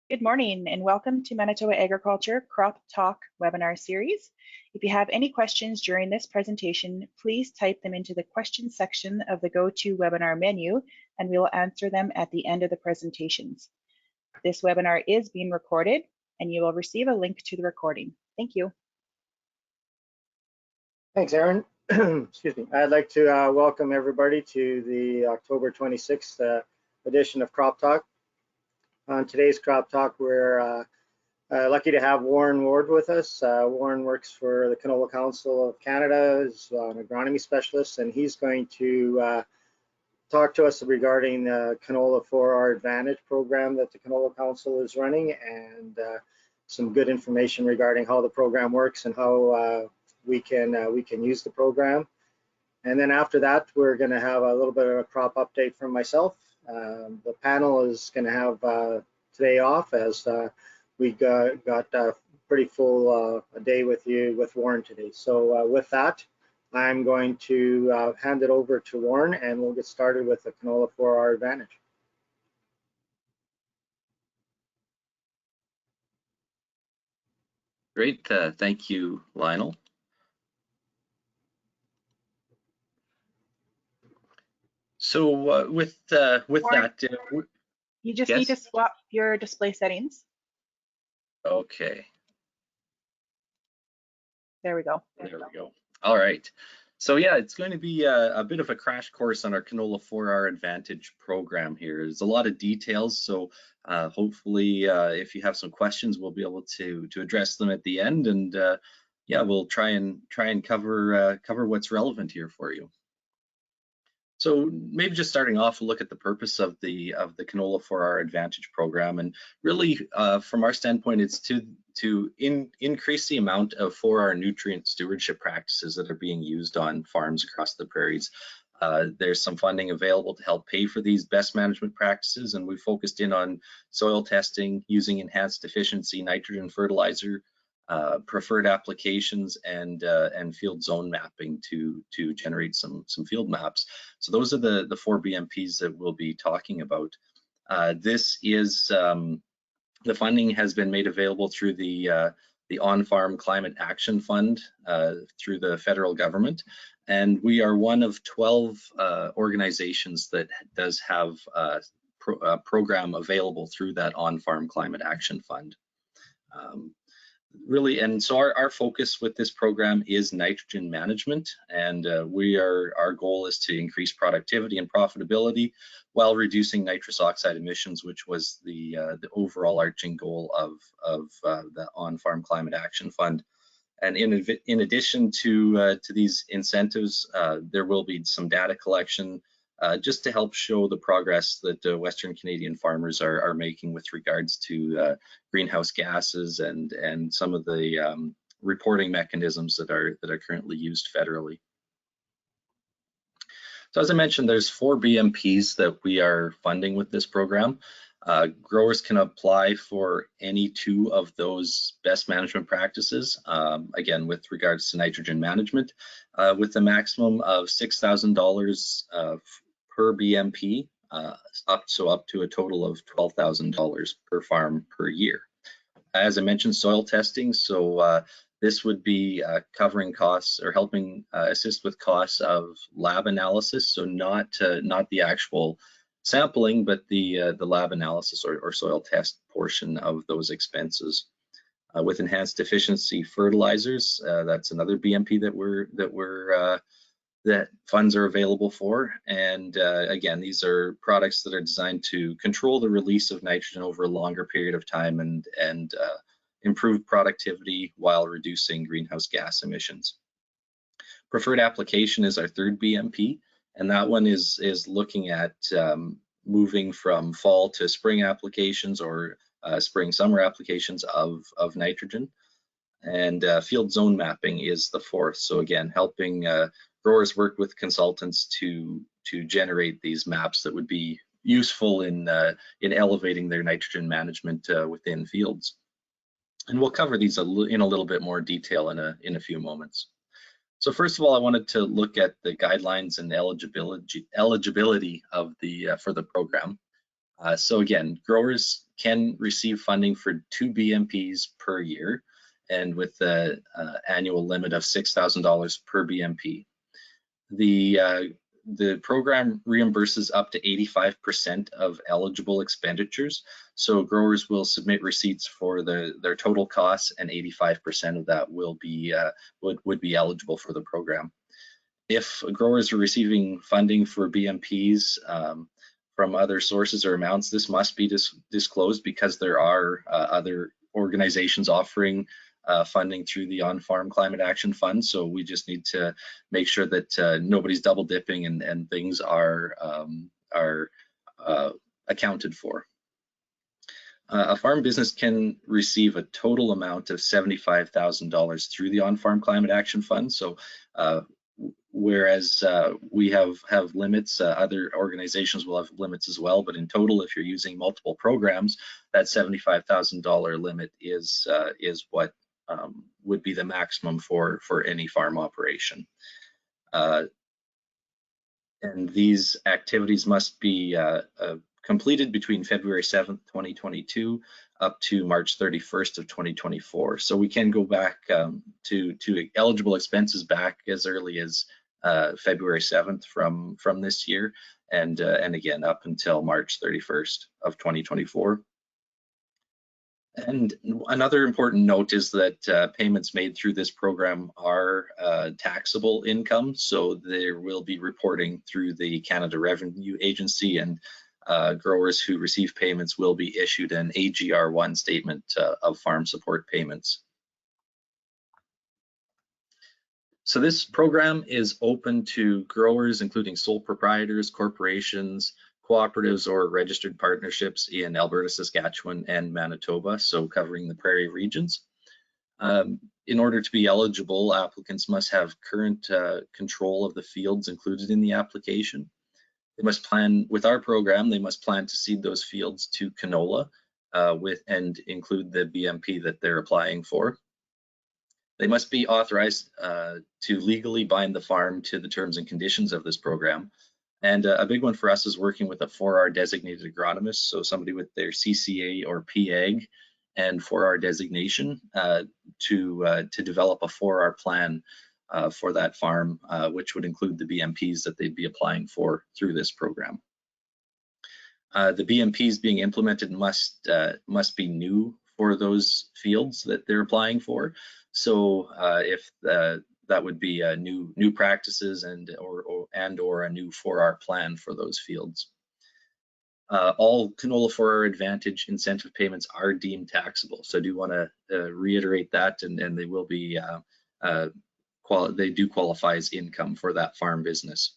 Good morning and welcome to Manitoba Agriculture CropTalk webinar series. If you have any questions during this presentation, please type them into the questions section of the GoToWebinar menu and we will answer them at the end of the presentations. This webinar is being recorded and you will receive a link to the recording. Thank you. Thanks, Erin. Excuse me. I'd like to welcome everybody to the October 26th edition of CropTalk. On today's Crop Talk, we're lucky to have Warren Ward with us. Warren works for the Canola Council of Canada, is an agronomy specialist, and he's going to talk to us regarding the Canola 4R Advantage program that the Canola Council is running, and some good information regarding how the program works and how we can use the program. And then after that, we're going to have a little bit of a crop update from myself. The panel is going to have today off as we got a pretty full day with Warren today. So with that, I'm going to hand it over to Warren and we'll get started with the Canola 4R Advantage. Great, thank you, Lionel. So with Warren, that, you just yes? need to swap your display settings. Okay. There we go. There we go. All right. So yeah, it's going to be a bit of a crash course on our Canola 4R Advantage program here. There's a lot of details, so hopefully if you have some questions, we'll be able to address them at the end, and yeah, we'll try and cover what's relevant here for you. So maybe just starting off, we'll look at the purpose of the Canola 4R Advantage program, and really from our standpoint, it's to increase the amount of 4R nutrient stewardship practices that are being used on farms across the prairies. There's some funding available to help pay for these best management practices, and we focused in on soil testing, using enhanced efficiency nitrogen fertilizer, preferred applications, and field zone mapping to generate some field maps. So those are the 4 BMPs that we'll be talking about. This is the funding has been made available through the On-Farm Climate Action Fund through the federal government, and we are one of 12 organizations that does have a program available through that On-Farm Climate Action Fund. Really, and so our focus with this program is nitrogen management, and our goal is to increase productivity and profitability while reducing nitrous oxide emissions, which was the overall arching goal of the On-Farm Climate Action Fund. And in addition to these incentives, there will be some data collection just to help show the progress that Western Canadian farmers are making with regards to greenhouse gases and some of the reporting mechanisms that are currently used federally. So as I mentioned, there's 4 BMPs that we are funding with this program. Growers can apply for any 2 of those best management practices, again, with regards to nitrogen management, with a maximum of $6,000 per BMP, up to a total of $12,000 per farm per year. As I mentioned, soil testing, so this would be covering costs or helping assist with costs of lab analysis, so not the actual sampling, but the lab analysis or soil test portion of those expenses. With enhanced efficiency fertilizers, that's another BMP that funds are available for, and again, these are products that are designed to control the release of nitrogen over a longer period of time and improve productivity while reducing greenhouse gas emissions. Preferred application is our 3rd BMP, and that one is looking at moving from fall to spring applications or spring-summer applications of nitrogen. And field zone mapping is the 4th. So again, helping growers work with consultants to generate these maps that would be useful in elevating their nitrogen management within fields. And we'll cover these in a little bit more detail in a few moments. So first of all, I wanted to look at the guidelines and eligibility of for the program. So again, growers can receive funding for 2 BMPs per year, and with the annual limit of $6,000 per BMP. The program reimburses up to 85% of eligible expenditures. So growers will submit receipts for their total costs, and 85% of that will be would be eligible for the program. If growers are receiving funding for BMPs from other sources or amounts, this must be disclosed, because there are other organizations offering funding through the On-Farm Climate Action Fund. So we just need to make sure that nobody's double dipping and things are accounted for. A farm business can receive a total amount of $75,000 through the On-Farm Climate Action Fund. So whereas we have limits, other organizations will have limits as well, but in total, if you're using multiple programs, that $75,000 limit is what would be the maximum for any farm operation. And these activities must be completed between February 7th, 2022 up to March 31st of 2024. So we can go back to eligible expenses back as early as February 7th from this year, and again up until March 31st of 2024. And another important note is that payments made through this program are taxable income, so there will be reporting through the Canada Revenue Agency, and growers who receive payments will be issued an AGR1 statement of farm support payments. So this program is open to growers, including sole proprietors, corporations, cooperatives, or registered partnerships in Alberta, Saskatchewan, and Manitoba, so covering the prairie regions. In order to be eligible, applicants must have current control of the fields included in the application. They must plan, with our program, they must plan to seed those fields to canola and include the BMP that they're applying for. They must be authorized to legally bind the farm to the terms and conditions of this program. And a big one for us is working with a 4R designated agronomist, so somebody with their CCA or PAG and 4R designation to develop a 4R plan for that farm, which would include the BMPs that they'd be applying for through this program. The BMPs being implemented must be new for those fields that they're applying for. So if that would be new practices and or a new 4R plan for those fields. All Canola 4R Advantage incentive payments are deemed taxable. So I do want to reiterate that, and they will be they do qualify as income for that farm business.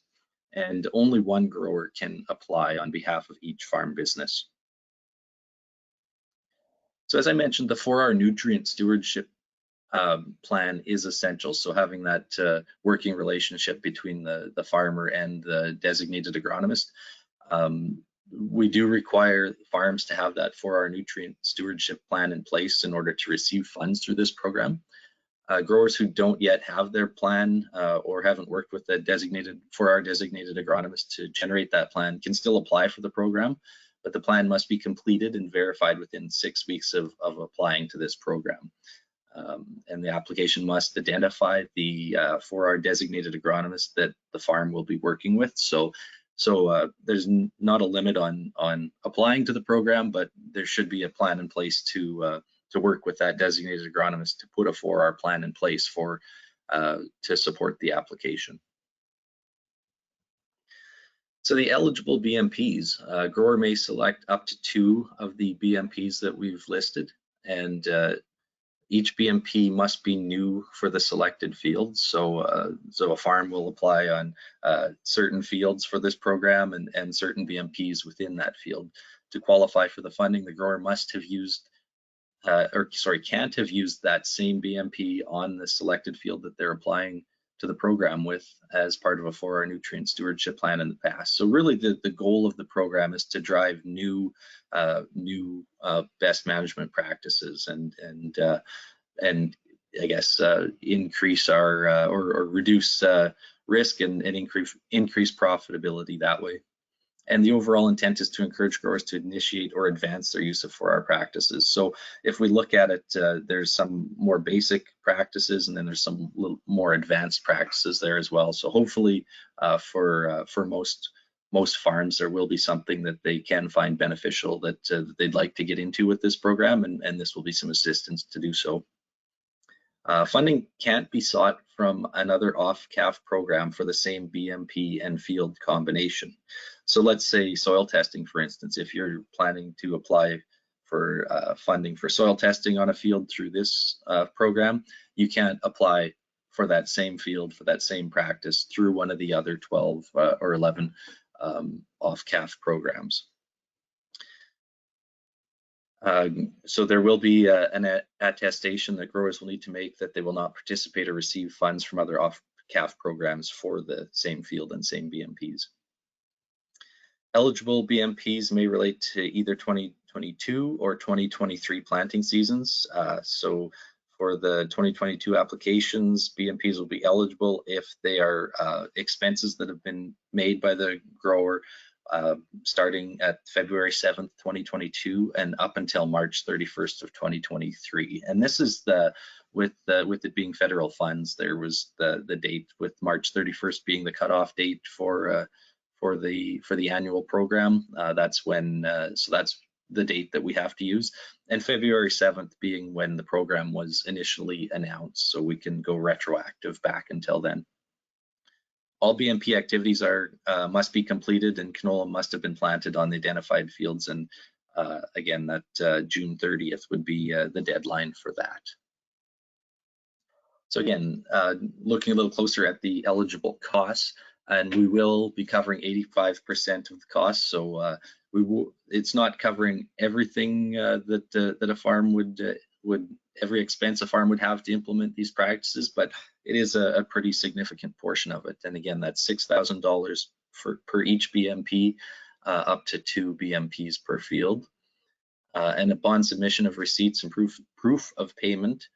And only one grower can apply on behalf of each farm business. So as I mentioned, the 4R Nutrient Stewardship Plan is essential. So having that working relationship between the farmer and the designated agronomist. We do require farms to have that 4R Nutrient Stewardship Plan in place in order to receive funds through this program. Growers who don't yet have their plan or haven't worked with the 4R designated agronomist to generate that plan can still apply for the program, but the plan must be completed and verified within 6 weeks of applying to this program. And the application must identify the 4R designated agronomist that the farm will be working with. So there's not a limit on applying to the program, but there should be a plan in place to work with that designated agronomist to put a 4R plan in place for to support the application. So the eligible BMPs, a grower may select up to 2 of the BMPs that we've listed, and each BMP must be new for the selected fields. So a farm will apply on certain fields for this program and certain BMPs within that field. To qualify for the funding, the grower must have used, can't have used that same BMP on the selected field that they're applying to the program with as part of a 4R Nutrient Stewardship Plan in the past. So really the goal of the program is to drive new best management practices and I guess increase our or reduce risk and increase profitability that way. And the overall intent is to encourage growers to initiate or advance their use of 4R practices. So if we look at it, there's some more basic practices, and then there's some little more advanced practices there as well. So hopefully for most farms, there will be something that they can find beneficial that they'd like to get into with this program, and this will be some assistance to do so. Funding can't be sought from another off-CAF program for the same BMP and field combination. So let's say soil testing, for instance. If you're planning to apply for funding for soil testing on a field through this program, you can't apply for that same field, for that same practice through one of the other 12 or 11 off-CAF programs. So there will be an attestation that growers will need to make that they will not participate or receive funds from other off-CAF programs for the same field and same BMPs. Eligible BMPs may relate to either 2022 or 2023 planting seasons. So for the 2022 applications, BMPs will be eligible if they are expenses that have been made by the grower starting at February 7th, 2022 and up until March 31st of 2023. And this is with it being federal funds, there was the date with March 31st being the cutoff date for the annual program. That's when so that's the date that we have to use, and February 7th being when the program was initially announced, so we can go retroactive back until then. All BMP activities must be completed, and canola must have been planted on the identified fields, and again, that June 30th would be the deadline for that. So again, looking a little closer at the eligible costs, and we will be covering 85% of the costs. So it's not covering everything that a farm would every expense a farm would have to implement these practices, but it is a pretty significant portion of it. And again, that's $6,000 per each BMP, up to 2 BMPs per field. And upon submission of receipts and proof of payment,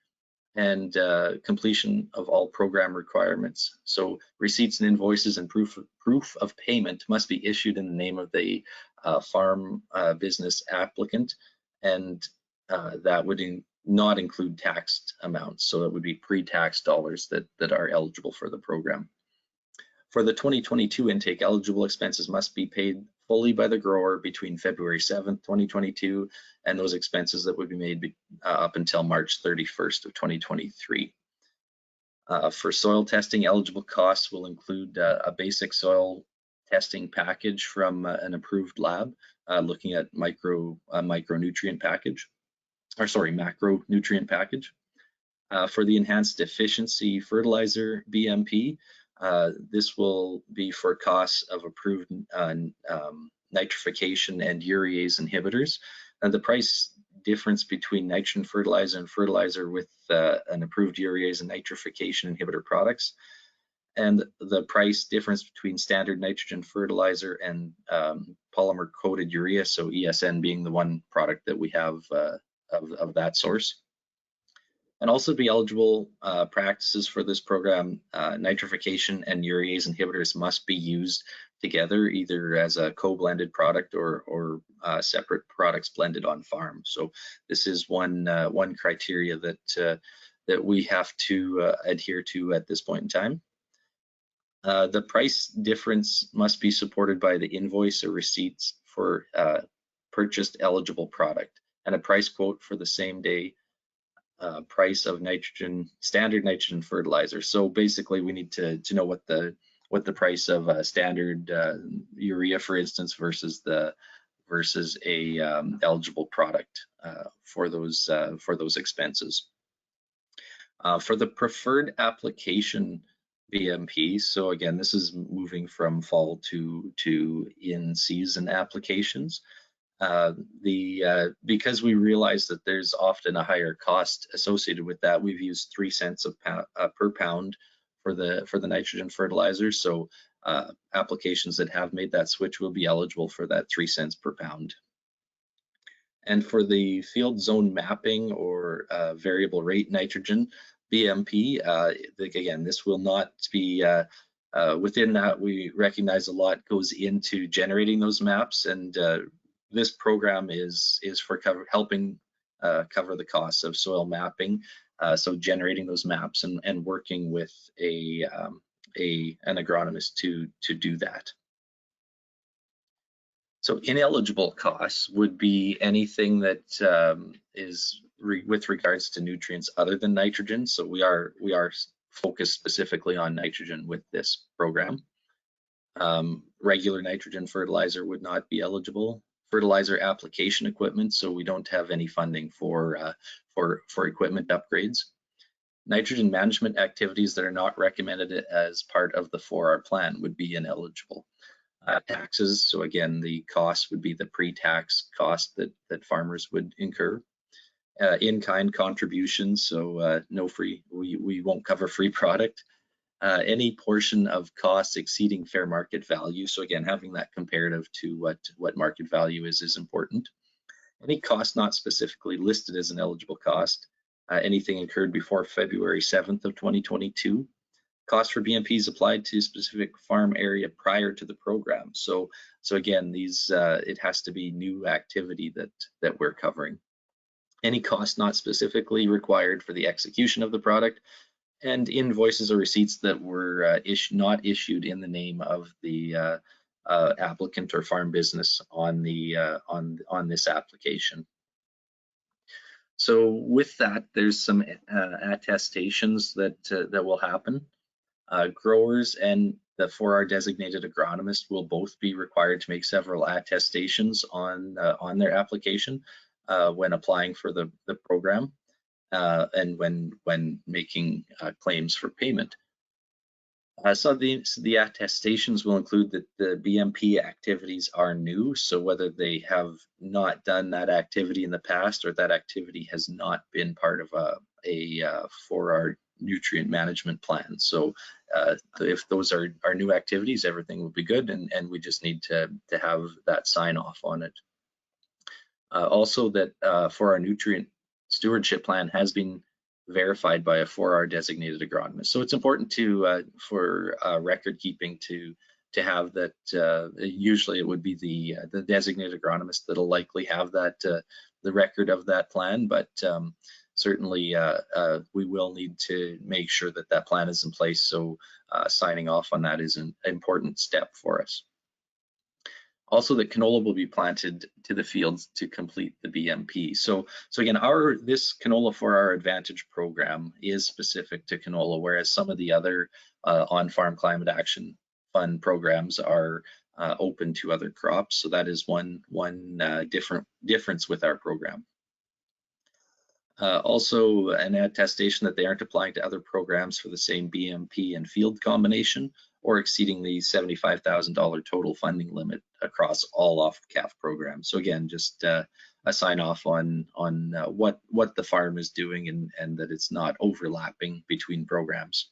and completion of all program requirements. So receipts and invoices and proof of payment must be issued in the name of the farm business applicant, and that would not include taxed amounts. So it would be pre-tax dollars that are eligible for the program. For the 2022 intake, eligible expenses must be paid fully by the grower between February 7th, 2022, and those expenses that would be made up until March 31st of 2023. For soil testing, eligible costs will include a basic soil testing package from an approved lab, looking at macronutrient package. For the enhanced efficiency fertilizer BMP, this will be for costs of approved nitrification and urease inhibitors. And the price difference between nitrogen fertilizer and fertilizer with an approved urease and nitrification inhibitor products, and the price difference between standard nitrogen fertilizer and polymer coated urea, so ESN being the one product that we have of that source. And also be eligible practices for this program, nitrification and urease inhibitors must be used together, either as a co-blended product or separate products blended on farm. So this is one criteria that we have to adhere to at this point in time. The price difference must be supported by the invoice or receipts for purchased eligible product, and a price quote for the same day price of standard nitrogen fertilizer. So basically, we need to know what the price of standard urea, for instance, versus a eligible product for those expenses. For the preferred application BMP, so again, this is moving from fall to in-season applications. Because we realize that there's often a higher cost associated with that, we've used 3 cents per pound for the nitrogen fertilizer. So applications that have made that switch will be eligible for that 3 cents per pound. And for the field zone mapping or variable rate nitrogen BMP, again, this will not be Within that, we recognize a lot goes into generating those maps, and this program is for helping cover the costs of soil mapping, so generating those maps and working with an agronomist to do that. So ineligible costs would be anything that is with regards to nutrients other than nitrogen. So we are focused specifically on nitrogen with this program. Regular nitrogen fertilizer would not be eligible. Fertilizer application equipment, so we don't have any funding for equipment upgrades. Nitrogen management activities that are not recommended as part of the 4R plan would be ineligible. Taxes, so again, the cost would be the pre-tax cost that farmers would incur. In-kind contributions, so no free, we won't cover free product. Any portion of costs exceeding fair market value, so again, having that comparative to what market value is important. Any cost not specifically listed as an eligible cost, anything incurred before February 7th of 2022. Cost for BMPs applied to specific farm area prior to the program. So again, these it has to be new activity that we're covering. Any cost not specifically required for the execution of the product, and invoices or receipts that were not issued in the name of the applicant or farm business on this application. So with that, there's some attestations that will happen. Growers and the 4R designated agronomist will both be required to make several attestations on their application when applying for the program and when making claims for payment. So the attestations will include that the BMP activities are new, so whether they have not done that activity in the past or that activity has not been part of a 4R nutrient management plan. So if those are new activities, everything will be good, and we just need to have that sign off on it. Also that 4R nutrient stewardship plan has been verified by a 4R designated agronomist. So it's important for record keeping to have that. Usually it would be the designated agronomist that'll likely have that the record of that plan, but certainly we will need to make sure that that plan is in place. So signing off on that is an important step for us. Also, that canola will be planted to the fields to complete the BMP. So again, this Canola 4R Advantage program is specific to canola, whereas some of the other on-farm climate action fund programs are open to other crops. So that is one difference with our program. Also, an attestation that they aren't applying to other programs for the same BMP and field combination or exceeding the $75,000 total funding limit across all off-CAF programs. So again, just a sign off on what the farm is doing and that it's not overlapping between programs.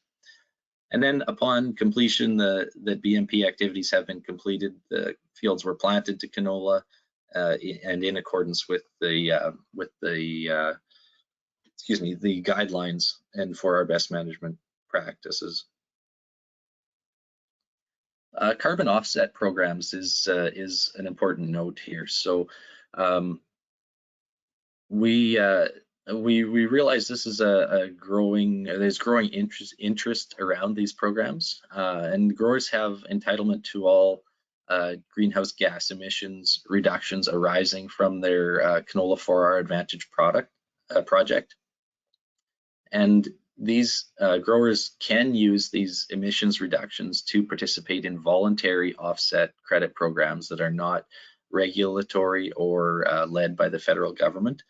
And then upon completion, the BMP activities have been completed. The fields were planted to canola and in accordance with the guidelines and for our best management practices. Carbon offset programs is an important note here. So we realize this is there's growing interest around these programs, and growers have entitlement to all greenhouse gas emissions reductions arising from their Canola 4R Advantage project. And these growers can use these emissions reductions to participate in voluntary offset credit programs that are not regulatory or led by the federal government,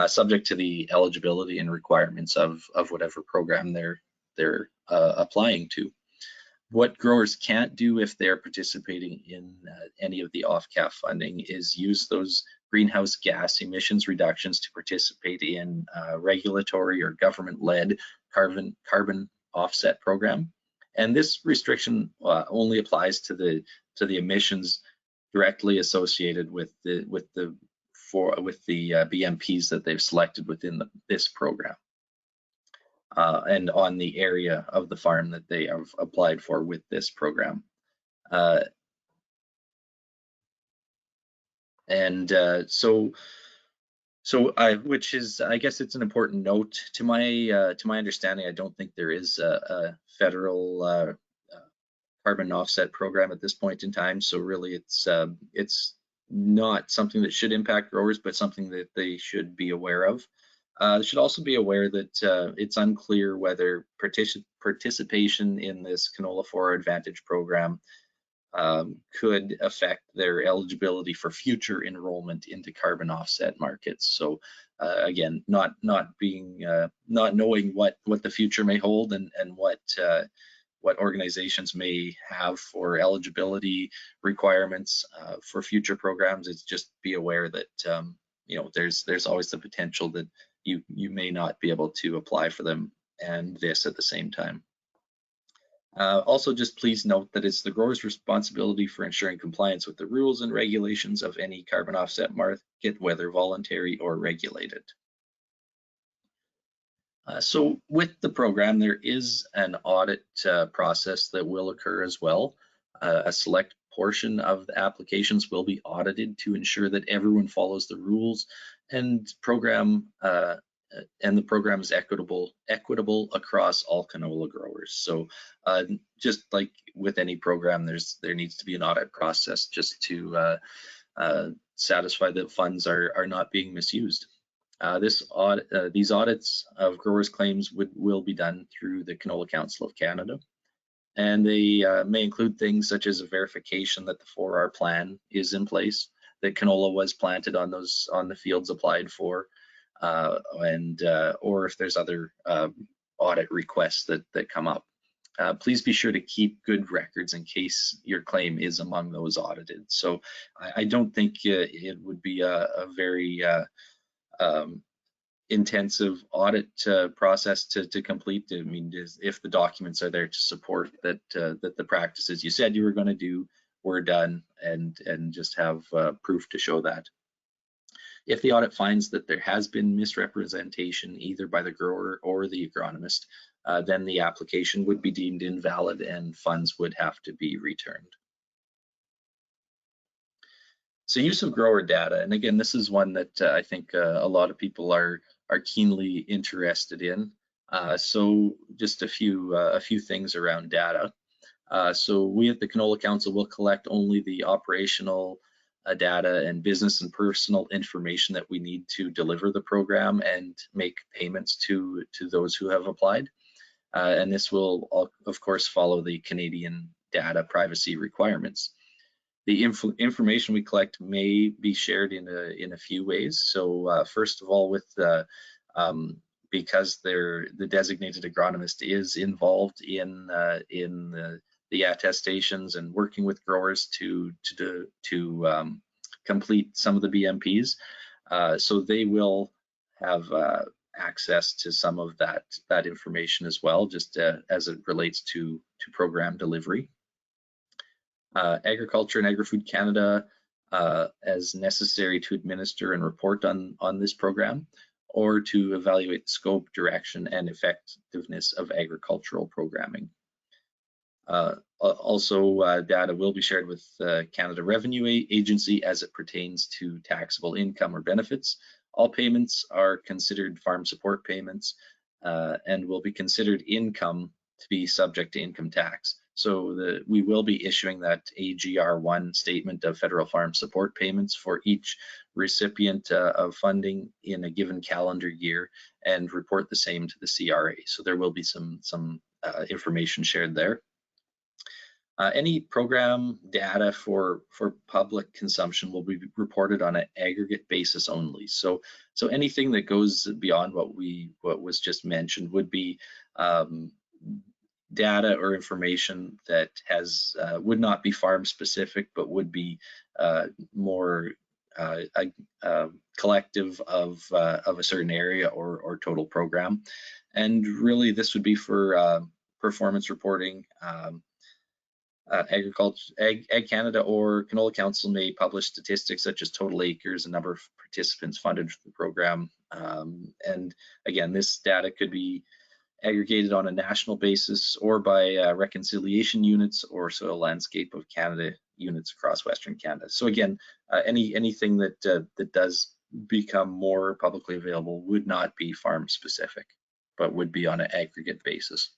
subject to the eligibility and requirements of whatever program they're applying to. What growers can't do if they're participating in any of the off-CAF funding is use those greenhouse gas emissions reductions to participate in regulatory or government-led carbon offset program. And this restriction only applies to the emissions directly associated with the BMPs that they've selected within this program. and on the area of the farm that they have applied for with this program. Which is, I guess it's an important note to my understanding. I don't think there is a federal carbon offset program at this point in time. So really, it's not something that should impact growers, but something that they should be aware of. They should also be aware that it's unclear whether participation in this Canola 4R Advantage program could affect their eligibility for future enrollment into carbon offset markets. So again, not knowing what the future may hold and what organizations may have for eligibility requirements for future programs. It's just be aware that you know, there's always the potential that you may not be able to apply for them and this at the same time. Also, just please note that it's the grower's responsibility for ensuring compliance with the rules and regulations of any carbon offset market, whether voluntary or regulated. So with the program, there is an audit process that will occur as well. A select portion of the applications will be audited to ensure that everyone follows the rules and the program is equitable across all canola growers. So just like with any program, there needs to be an audit process just to satisfy that funds are not being misused. These audits of growers' claims will be done through the Canola Council of Canada, and they may include things such as a verification that the 4R plan is in place, that canola was planted on the fields applied for, or if there's other audit requests that come up. Please be sure to keep good records in case your claim is among those audited. So I don't think it would be a very intensive audit process to complete. I mean, if the documents are there to support that the practices you said you were going to do were done, and just have proof to show that. If the audit finds that there has been misrepresentation either by the grower or the agronomist, then the application would be deemed invalid and funds would have to be returned. So use of grower data, and again, this is one that I think a lot of people are keenly interested in. So just a few things around data. So we at the Canola Council will collect only the operational data and business and personal information that we need to deliver the program and make payments to those who have applied. And this will, of course, follow the Canadian data privacy requirements. The information we collect may be shared in a few ways. So first of all, because the designated agronomist is involved in the attestations and working with growers to complete some of the BMPs, so they will have access to some of that information as well, just as it relates to program delivery. Agriculture and Agri-Food Canada, as necessary to administer and report on this program, or to evaluate scope, direction, and effectiveness of agricultural programming. Also, data will be shared with Canada Revenue Agency as it pertains to taxable income or benefits. All payments are considered farm support payments and will be considered income to be subject to income tax. So we will be issuing that AGR1 statement of federal farm support payments for each recipient of funding in a given calendar year and report the same to the CRA. So there will be some information shared there. Any program data for public consumption will be reported on an aggregate basis only. So anything that goes beyond what was just mentioned would be data or information that would not be farm specific, but would be more collective of a certain area or total program. And really, this would be for performance reporting. Ag Canada or Canola Council may publish statistics such as total acres and number of participants funded for the program. And again, this data could be aggregated on a national basis or by reconciliation units or soil landscape of Canada units across Western Canada. So again, anything that that does become more publicly available would not be farm specific, but would be on an aggregate basis.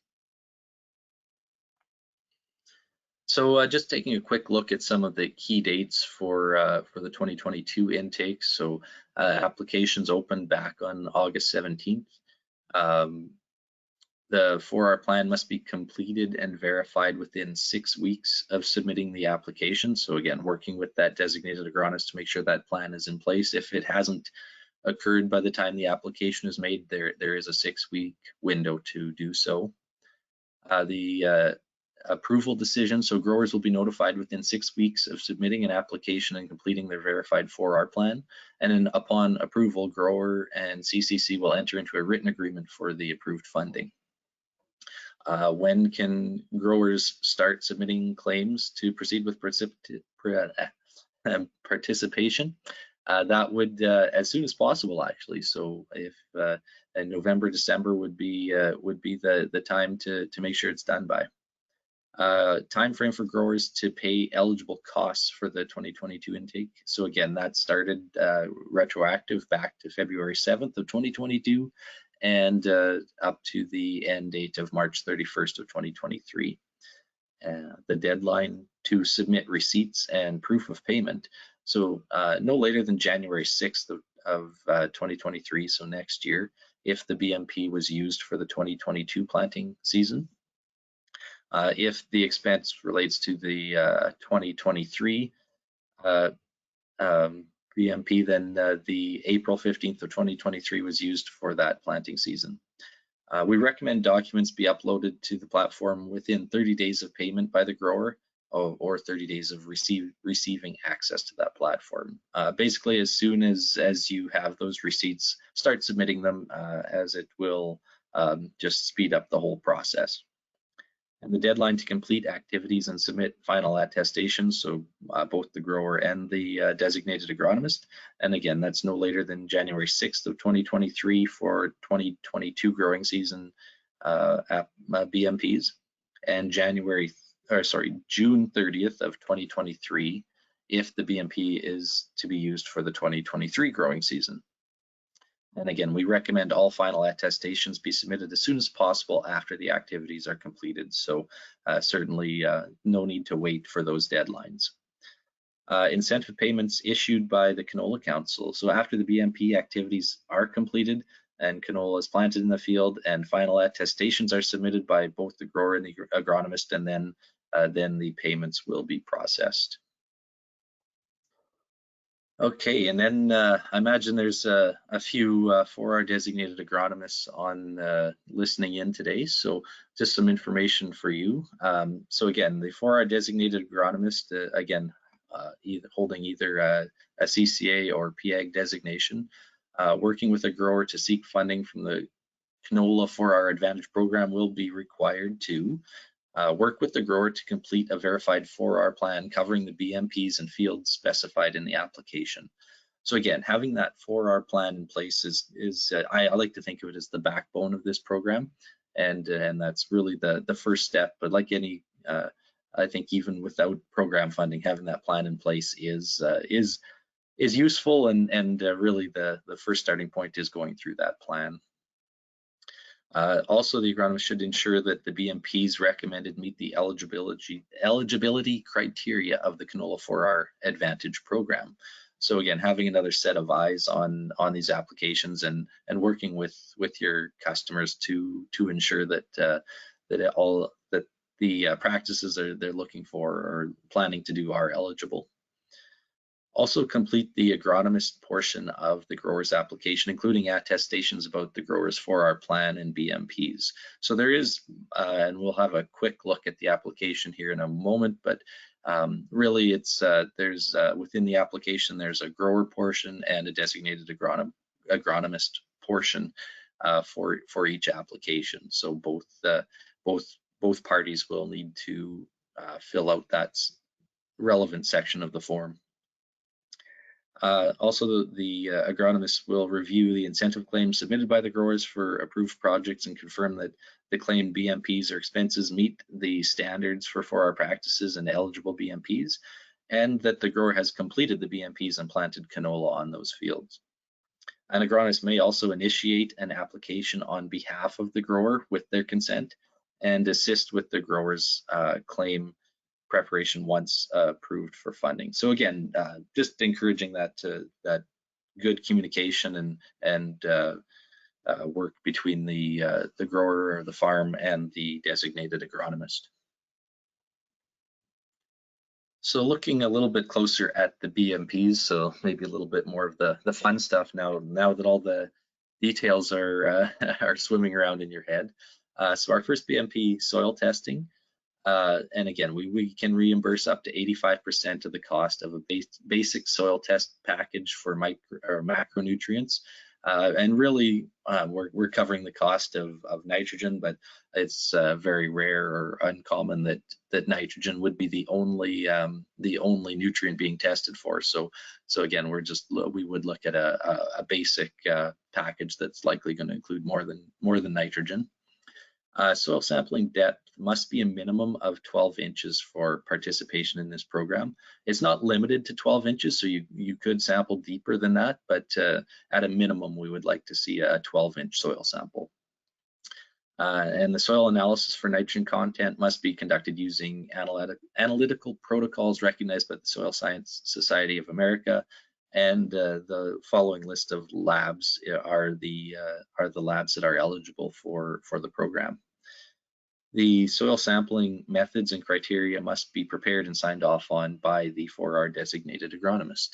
So just taking a quick look at some of the key dates for the 2022 intake. So applications opened back on August 17th. The 4R plan must be completed and verified within 6 weeks of submitting the application. So again, working with that designated agronomist to make sure that plan is in place. If it hasn't occurred by the time the application is made, there is a 6-week window to do so. The approval decision, so growers will be notified within 6 weeks of submitting an application and completing their verified 4R plan. And then upon approval, grower and CCC will enter into a written agreement for the approved funding. When can growers start submitting claims to proceed with participation? That would as soon as possible, actually. So if in November, December would be the time to make sure it's done by. Time frame for growers to pay eligible costs for the 2022 intake. So again, that started retroactive back to February 7th of 2022 and up to the end date of March 31st of 2023. The deadline to submit receipts and proof of payment. So no later than January 6th of 2023, so next year, if the BMP was used for the 2022 planting season. If the expense relates to the 2023 BMP, then the April 15th of 2023 was used for that planting season. We recommend documents be uploaded to the platform within 30 days of payment by the grower or 30 days of receiving access to that platform. Basically, as soon as you have those receipts, start submitting them as it will just speed up the whole process. And the deadline to complete activities and submit final attestations, so both the grower and the designated agronomist. And again, that's no later than January 6th of 2023 for 2022 growing season BMPs, and June 30th of 2023 if the BMP is to be used for the 2023 growing season. And again, we recommend all final attestations be submitted as soon as possible after the activities are completed. So certainly no need to wait for those deadlines. Incentive payments issued by the Canola Council. So after the BMP activities are completed and canola is planted in the field and final attestations are submitted by both the grower and the agronomist, and then the payments will be processed. Okay, and then I imagine there's a few 4R designated agronomists on listening in today. So just some information for you. So again, the 4R designated agronomist, again, holding either a CCA or PAG designation, working with a grower to seek funding from the Canola 4R Advantage program will be required to work with the grower to complete a verified 4R plan covering the BMPs and fields specified in the application. So again, having that 4R plan in place is I like to think of it as the backbone of this program, and that's really the first step. But like any, I think even without program funding, having that plan in place is useful, and really the first starting point is going through that plan. Also, the agronomist should ensure that the BMPs recommended meet the eligibility criteria of the Canola 4R Advantage program. So again, having another set of eyes on these applications and working with your customers to ensure that the practices they're looking for or planning to do are eligible. Also complete the agronomist portion of the grower's application, including attestations about the grower's 4R plan and BMPs. So there is, and we'll have a quick look at the application here in a moment, but really it's there's within the application there's a grower portion and a designated agronomist portion for each application. So both parties will need to fill out that relevant section of the form. Also, the agronomists will review the incentive claims submitted by the growers for approved projects and confirm that the claimed BMPs or expenses meet the standards for 4R practices and eligible BMPs, and that the grower has completed the BMPs and planted canola on those fields. An agronomist may also initiate an application on behalf of the grower with their consent and assist with the grower's claim preparation once approved for funding. So again, just encouraging that good communication and work between the grower or the farm and the designated agronomist. So looking a little bit closer at the BMPs, so maybe a little bit more of the fun stuff now that all the details are are swimming around in your head. So our first BMP, soil testing. And again, we can reimburse up to 85% of the cost of a basic soil test package for macronutrients. And really, we're covering the cost of nitrogen, but it's very rare or uncommon that nitrogen would be the only nutrient being tested for. So again, we would look at a basic package that's likely going to include more than nitrogen. Soil sampling depth must be a minimum of 12 inches for participation in this program. It's not limited to 12 inches, so you could sample deeper than that, but at a minimum, we would like to see a 12-inch soil sample. And the soil analysis for nitrogen content must be conducted using analytical protocols recognized by the Soil Science Society of America. And the following list of labs are the labs that are eligible for the program. The soil sampling methods and criteria must be prepared and signed off on by the 4R designated agronomist.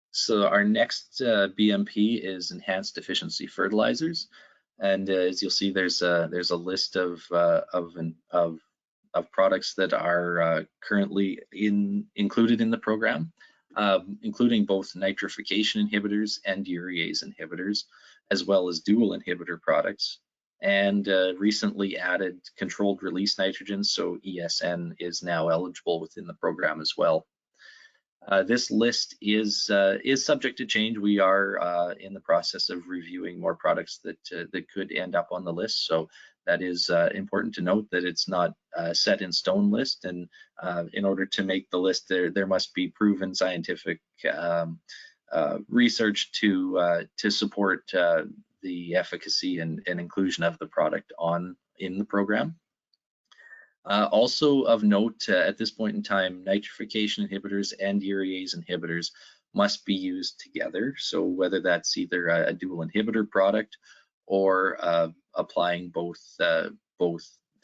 So our next BMP is enhanced efficiency fertilizers, and as you'll see, there's a list of products that are currently included in the program, including both nitrification inhibitors and urease inhibitors, as well as dual inhibitor products, and recently added controlled release nitrogen, so ESN is now eligible within the program as well. This list is subject to change. We are in the process of reviewing more products that could end up on the list, so that is important to note that it's not a set in stone list, and in order to make the list, there must be proven scientific research to support the efficacy and inclusion of the product in the program. Also of note, at this point in time, nitrification inhibitors and urease inhibitors must be used together. So whether that's either a dual inhibitor product or applying both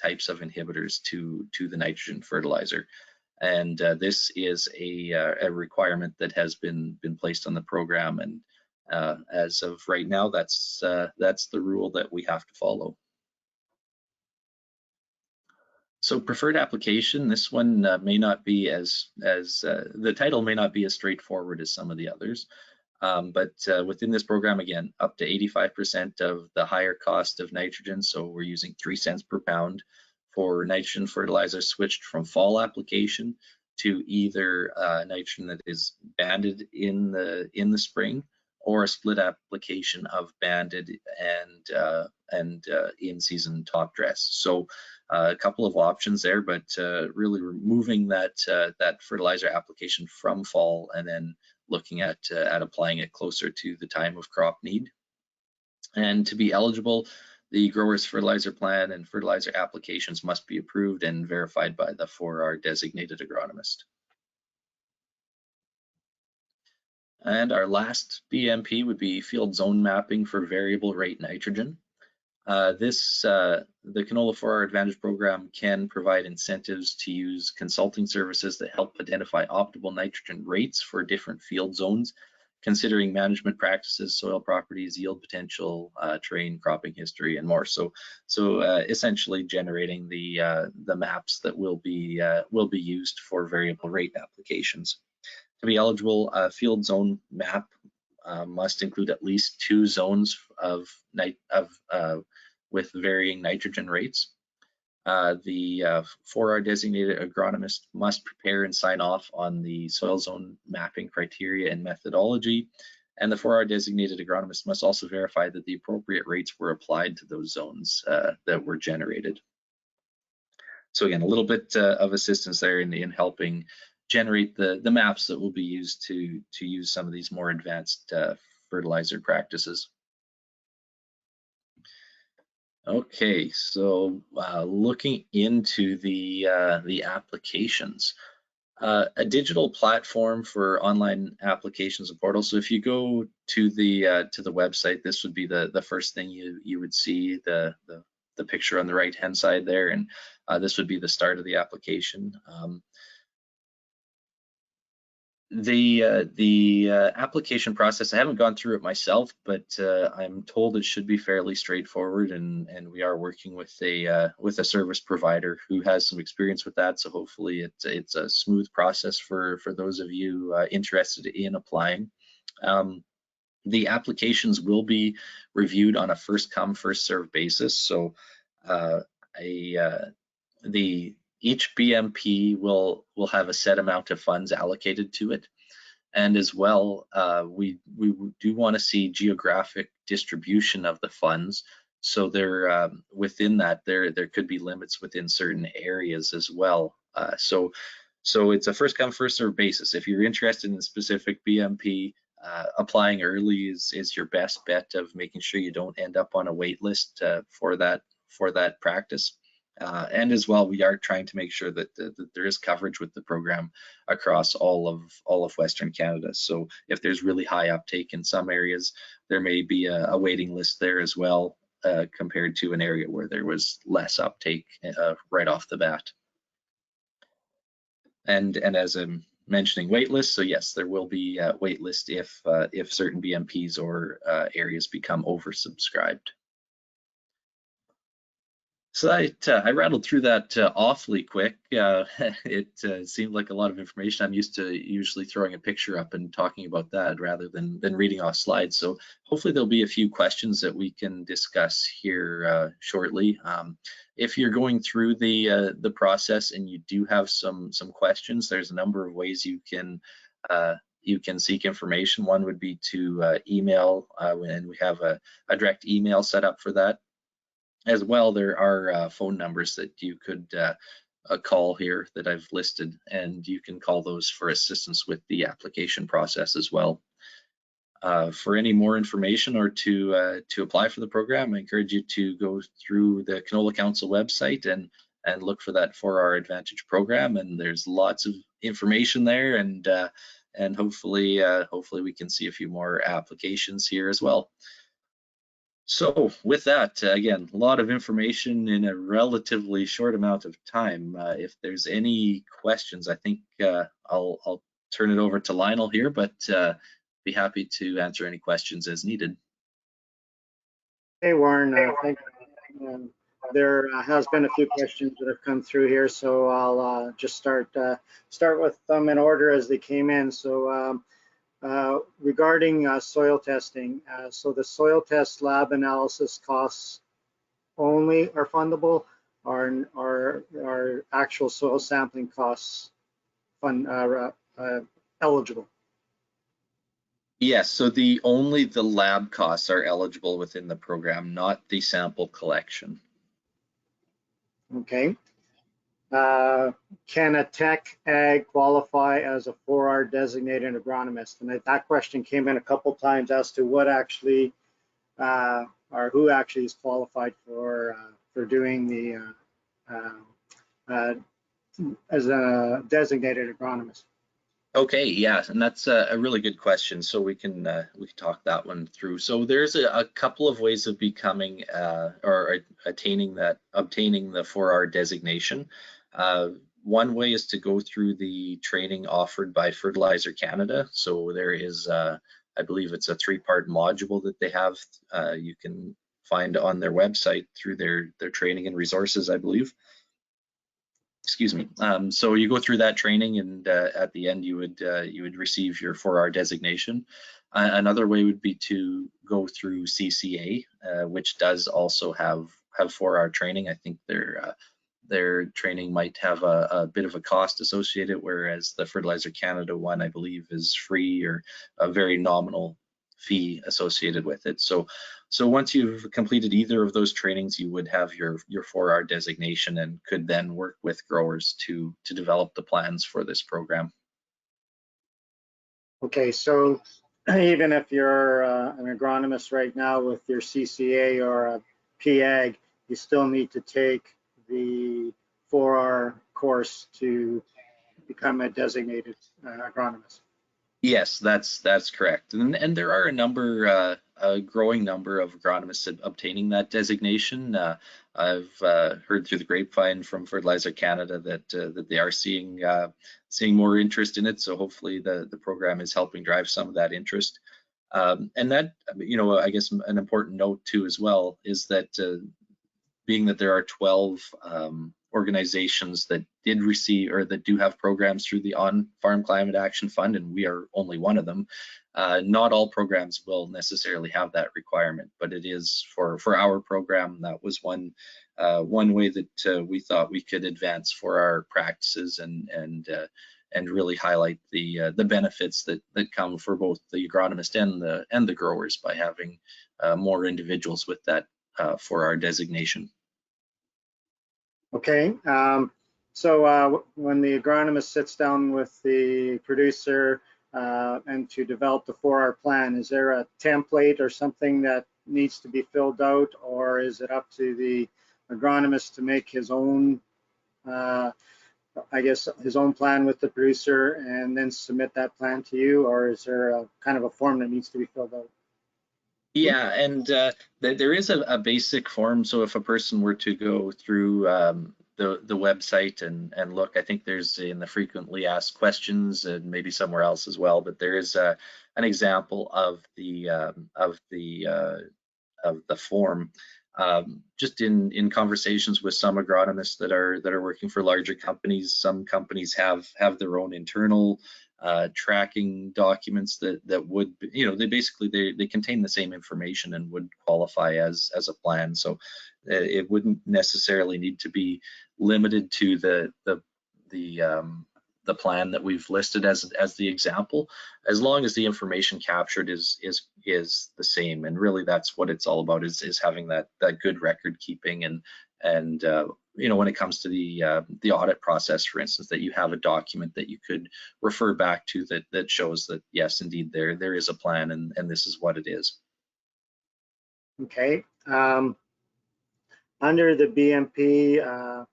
types of inhibitors to the nitrogen fertilizer. And this is a requirement that has been placed on the program, and as of right now, that's the rule that we have to follow. So preferred application, this one may not be the title may not be as straightforward as some of the others, but within this program, again, up to 85% of the higher cost of nitrogen, so we're using 3 cents per pound for nitrogen fertilizer switched from fall application to either nitrogen that is banded in the spring, or a split application of banded and in-season top dress. So a couple of options there, but really removing that fertilizer application from fall and then looking at applying it closer to the time of crop need. And to be eligible, the grower's fertilizer plan and fertilizer applications must be approved and verified by the 4R designated agronomist. And our last BMP would be field zone mapping for variable rate nitrogen. The Canola 4R Advantage program can provide incentives to use consulting services that help identify optimal nitrogen rates for different field zones, considering management practices, soil properties, yield potential, terrain, cropping history, and more. So essentially generating the maps that will be used for variable rate applications. To be eligible, a field zone map must include at least 2 zones with varying nitrogen rates. The 4R designated agronomist must prepare and sign off on the soil zone mapping criteria and methodology. And the 4R designated agronomist must also verify that the appropriate rates were applied to those zones that were generated. So again, a little bit of assistance there in helping generate the maps that will be used to use some of these more advanced fertilizer practices. Okay, so looking into the applications, a digital platform for online applications and portals. So if you go to the website, this would be the first thing you would see, the picture on the right hand side there, and this would be the start of the application. The application process, I haven't gone through it myself, but I'm told it should be fairly straightforward, and we are working with a service provider who has some experience with that. So hopefully it's a smooth process for those of you interested in applying. The applications will be reviewed on a first come first served basis. So each BMP will have a set amount of funds allocated to it. And as well, we do want to see geographic distribution of the funds. So there, within that, there could be limits within certain areas as well. So it's a first come first served basis. If you're interested in a specific BMP, applying early is your best bet of making sure you don't end up on a wait list for that practice. And as well, we are trying to make sure that there is coverage with the program across all of Western Canada. So if there's really high uptake in some areas, there may be a waiting list there as well, compared to an area where there was less uptake right off the bat. And as I'm mentioning wait lists, so yes, there will be a wait list if certain BMPs or areas become oversubscribed. So I rattled through that awfully quick. It seemed like a lot of information. I'm used to usually throwing a picture up and talking about that rather than reading off slides. So hopefully there'll be a few questions that we can discuss here shortly. If you're going through the process and you do have some questions, there's a number of ways you can seek information. One would be to email, and we have a direct email set up for that. As well, there are phone numbers that you could call here that I've listed, and you can call those for assistance with the application process as well. For any more information or to apply for the program, I encourage you to go through the Canola Council website and look for that 4R Advantage program. And there's lots of information there, and hopefully we can see a few more applications here as well. So with that, again, a lot of information in a relatively short amount of time. If there's any questions, I think I'll turn it over to Lionel here, but be happy to answer any questions as needed. Hey, Warren, thank you. There has been a few questions that have come through here, so I'll just start with them in order as they came in. So regarding soil testing, so the soil test lab analysis costs only are fundable, or actual soil sampling costs eligible? Yes, so only the lab costs are eligible within the program, not the sample collection. Okay. Can a tech ag qualify as a 4R designated agronomist? And that question came in a couple times as to what actually, or who actually is qualified for doing the as a designated agronomist. Okay, yeah, and that's a really good question. So we can talk that one through. So there's a couple of ways of becoming or obtaining the 4R designation. One way is to go through the training offered by Fertilizer Canada. So there is, I believe it's a 3-part module that they have. You can find on their website through their training and resources, I believe. Excuse me. So you go through that training, and at the end you would receive your 4R designation. Another way would be to go through CCA, which does also have 4R training. I think their training might have a bit of a cost associated, whereas the Fertilizer Canada one, I believe, is free or a very nominal fee associated with it. So once you've completed either of those trainings, you would have your 4R designation and could then work with growers to develop the plans for this program. Okay, so even if you're an agronomist right now with your CCA or a PAG, you still need to take the 4R course to become a designated agronomist. Yes, that's correct, and there are a growing number of agronomists obtaining that designation. I've heard through the grapevine from Fertilizer Canada that they are seeing more interest in it. So hopefully the program is helping drive some of that interest. And that, I guess an important note too as well is that being that there are 12 organizations that did receive or that do have programs through the On-Farm Climate Action Fund, and we are only one of them. Not all programs will necessarily have that requirement, but it is for our program. That was one way that we thought we could advance for our practices and really highlight the benefits that come for both the agronomist and the growers by having more individuals with that for our designation. Okay, so when the agronomist sits down with the producer and to develop the 4R plan, is there a template or something that needs to be filled out, or is it up to the agronomist to make his own, I guess, his own plan with the producer and then submit that plan to you, or is there a kind of a form that needs to be filled out? Yeah, and there is a basic form. So if a person were to go through the website and look, I think there's in the frequently asked questions and maybe somewhere else as well. But there is an example of the form. Just in conversations with some agronomists that are working for larger companies, some companies have their own internal tracking documents that would, they basically they contain the same information and would qualify as a plan. So it wouldn't necessarily need to be limited to the plan that we've listed as the example, as long as the information captured is the same. And really that's what it's all about, is having that good record keeping and when it comes to the audit process, for instance, that you have a document that you could refer back to that shows that yes, indeed there is a plan and this is what it is. Okay. Under the BMP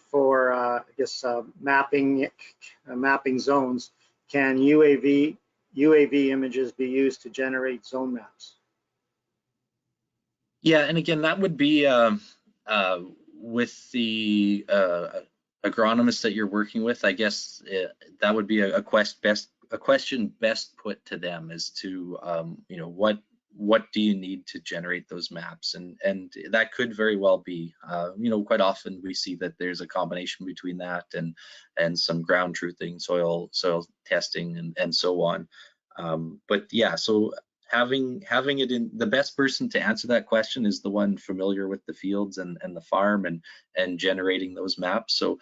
for I guess mapping zones, can UAV images be used to generate zone maps? Yeah, and again, that would be with the agronomist that you're working with. I guess that would be a question best put to them as to what do you need to generate those maps, and that could very well be quite often we see that there's a combination between that and some ground truthing, soil testing and so on. But yeah, so having it in, the best person to answer that question is the one familiar with the fields and the farm and generating those maps. So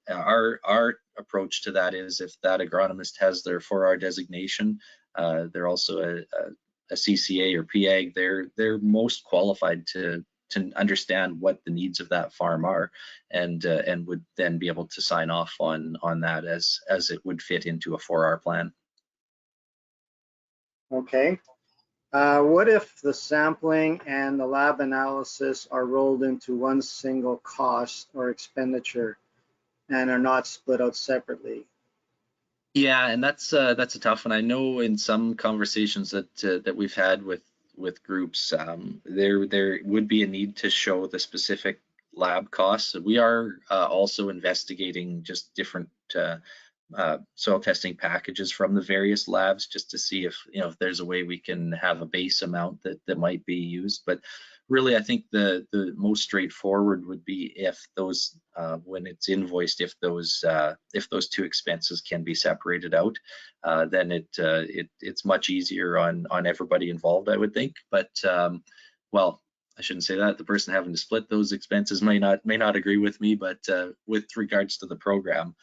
our approach to that is, if that agronomist has their 4R designation, they're also a CCA or PAG, they're most qualified to understand what the needs of that farm are, and would then be able to sign off on that as it would fit into a 4R plan. Okay. What if the sampling and the lab analysis are rolled into one single cost or expenditure and are not split out separately? Yeah, and that's a tough one. I know in some conversations that we've had with groups, there would be a need to show the specific lab costs. We are also investigating just different soil testing packages from the various labs, just to see if there's a way we can have a base amount that might be used. But really, I think the most straightforward would be if those when it's invoiced, if those two expenses can be separated out, then it's much easier on everybody involved, I would think. But well, I shouldn't say that. The person having to split those expenses may not agree with me, but with regards to the program,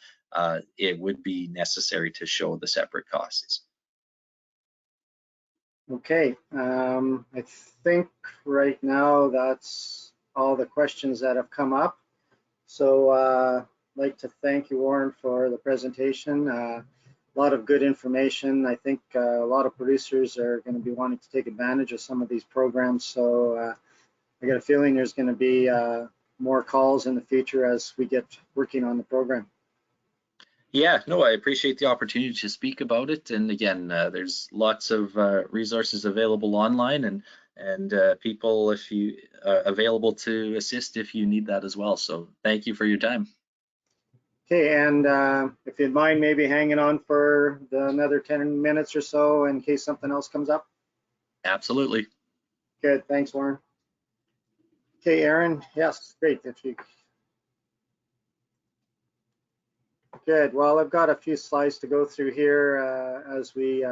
it would be necessary to show the separate costs. Okay, I think right now that's all the questions that have come up. So I'd like to thank you, Warren, for the presentation. A lot of good information. I think a lot of producers are going to be wanting to take advantage of some of these programs. So I got a feeling there's going to be more calls in the future as we get working on the program. Yeah, no, I appreciate the opportunity to speak about it. And again, there's lots of resources available online, and people if you available to assist if you need that as well. So thank you for your time. Okay, and if you'd mind maybe hanging on for another 10 minutes or so in case something else comes up. Absolutely. Good, thanks, Warren. Okay, Aaron, yes, great. If you Good. Well, I've got a few slides to go through here as we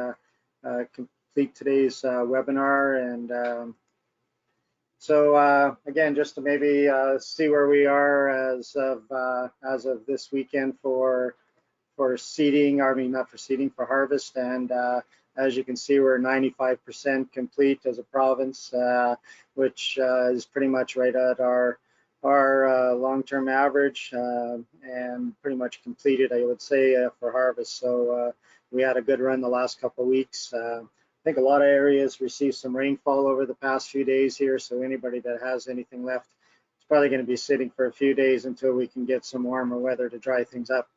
complete today's webinar. And so again, just to maybe see where we are as of this weekend for seeding, I mean, not for seeding, for harvest. And as you can see, we're 95% complete as a province, which is pretty much right at our long-term average, and pretty much completed, I would say, for harvest. So we had a good run the last couple of weeks. I think a lot of areas received some rainfall over the past few days here, so anybody that has anything left is probably going to be sitting for a few days until we can get some warmer weather to dry things up.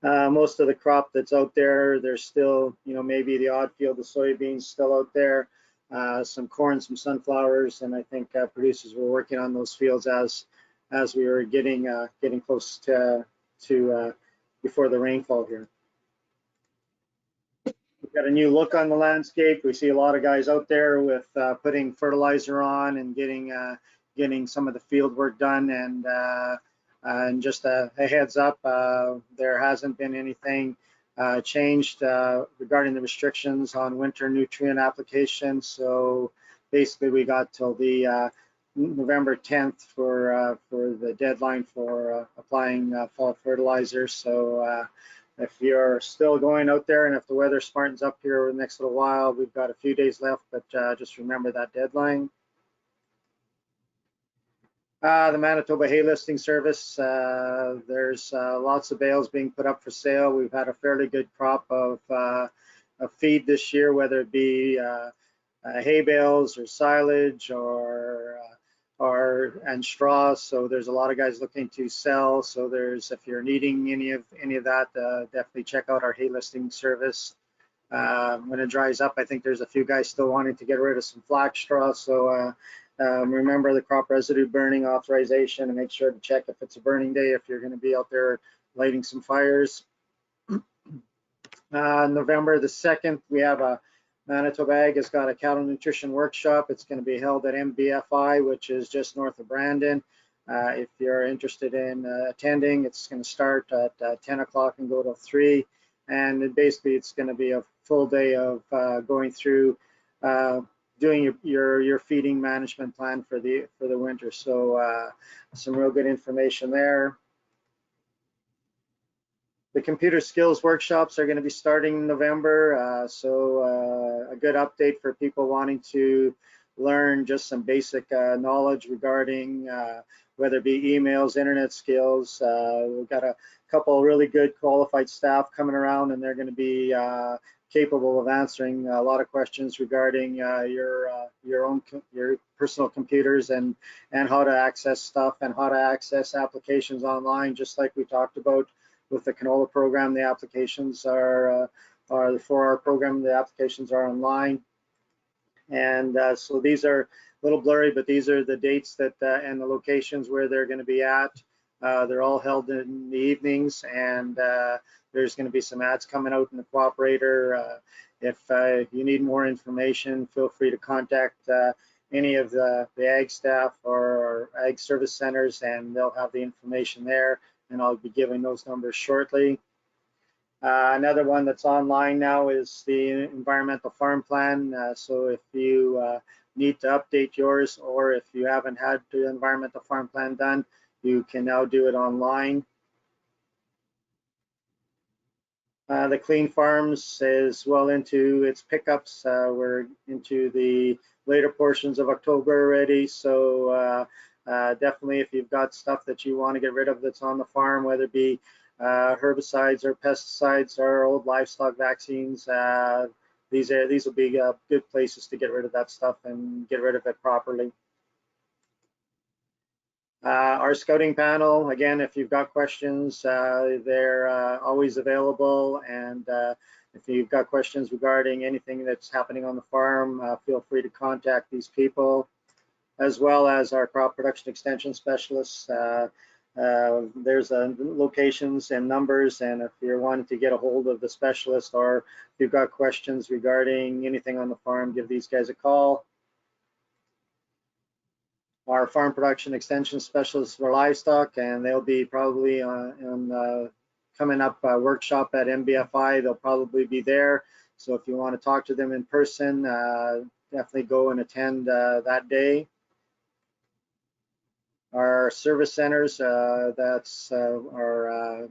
Most of the crop that's out there, there's still, maybe the odd field of soybeans still out there. Some corn, some sunflowers, and I think producers were working on those fields as we were getting close to before the rainfall here. We've got a new look on the landscape. We see a lot of guys out there with putting fertilizer on and getting some of the field work done. And just a heads up, there hasn't been anything changed regarding the restrictions on winter nutrient application. So basically we got till the November 10th for the deadline for applying fall fertilizer. So if you're still going out there and if the weather smartens up here over the next little while, we've got a few days left, but just remember that deadline. The Manitoba Hay Listing Service, there's lots of bales being put up for sale. We've had a fairly good crop of feed this year, whether it be hay bales or silage and straw. So there's a lot of guys looking to sell. So if you're needing any of that, definitely check out our hay listing service. When it dries up, I think there's a few guys still wanting to get rid of some flax straw. So remember the crop residue burning authorization and make sure to check if it's a burning day if you're going to be out there lighting some fires. November the 2nd, we have a Manitoba Ag has got a cattle nutrition workshop. It's going to be held at MBFI, which is just north of Brandon. If you're interested in attending, it's going to start at 10 o'clock and go till 3. And basically, it's going to be a full day of going through doing your feeding management plan for the winter. So some real good information there. The computer skills workshops are going to be starting in November. So a good update for people wanting to learn just some basic knowledge regarding whether it be emails, internet skills. We've got a couple of really good qualified staff coming around, and they're going to be capable of answering a lot of questions regarding your personal computers and how to access stuff and how to access applications online, just like we talked about with the Canola program. The applications are for our program, the applications are online. And so these are a little blurry, but these are the dates that and the locations where they're going to be at. They're all held in the evenings, and there's going to be some ads coming out in the Cooperator. If you need more information, feel free to contact any of the ag staff or ag service centers, and they'll have the information there, and I'll be giving those numbers shortly. Another one that's online now is the Environmental Farm Plan. So if you need to update yours, or if you haven't had the environmental farm plan done, you can now do it online. The Clean Farms is well into its pickups. We're into the later portions of October already, so definitely if you've got stuff that you want to get rid of that's on the farm, whether it be herbicides or pesticides or old livestock vaccines, these will be good places to get rid of that stuff and get rid of it properly. Our scouting panel, again, if you've got questions, they're always available, and if you've got questions regarding anything that's happening on the farm, feel free to contact these people, as well as our crop production extension specialists. There's locations and numbers, and if you're wanting to get a hold of the specialist, or if you've got questions regarding anything on the farm, give these guys a call. Our farm production extension specialists for livestock, and they'll be probably coming up workshop at MBFI. They'll probably be there. So if you want to talk to them in person, definitely go and attend that day. Our service centers, that's our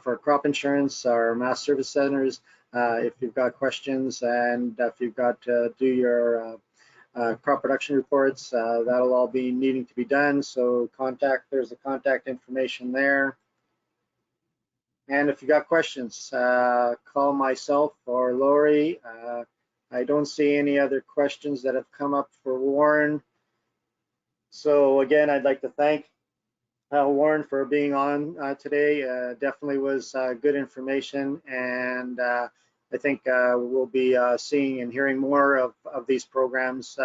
for crop insurance, our mass service centers. If you've got questions and if you've got to do your crop production reports, that'll all be needing to be done. So there's the contact information there. And if you got questions, call myself or Lori. I don't see any other questions that have come up for Warren. So again, I'd like to thank Warren for being on today. Definitely was good information, and I think we'll be seeing and hearing more of these programs,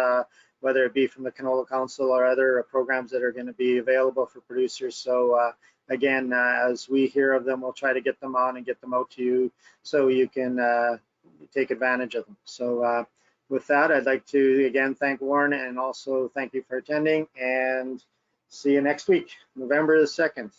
whether it be from the Canola Council or other programs that are going to be available for producers. So again, as we hear of them, we'll try to get them on and get them out to you so you can take advantage of them. So with that, I'd like to again thank Warren, and also thank you for attending, and see you next week, November the 2nd.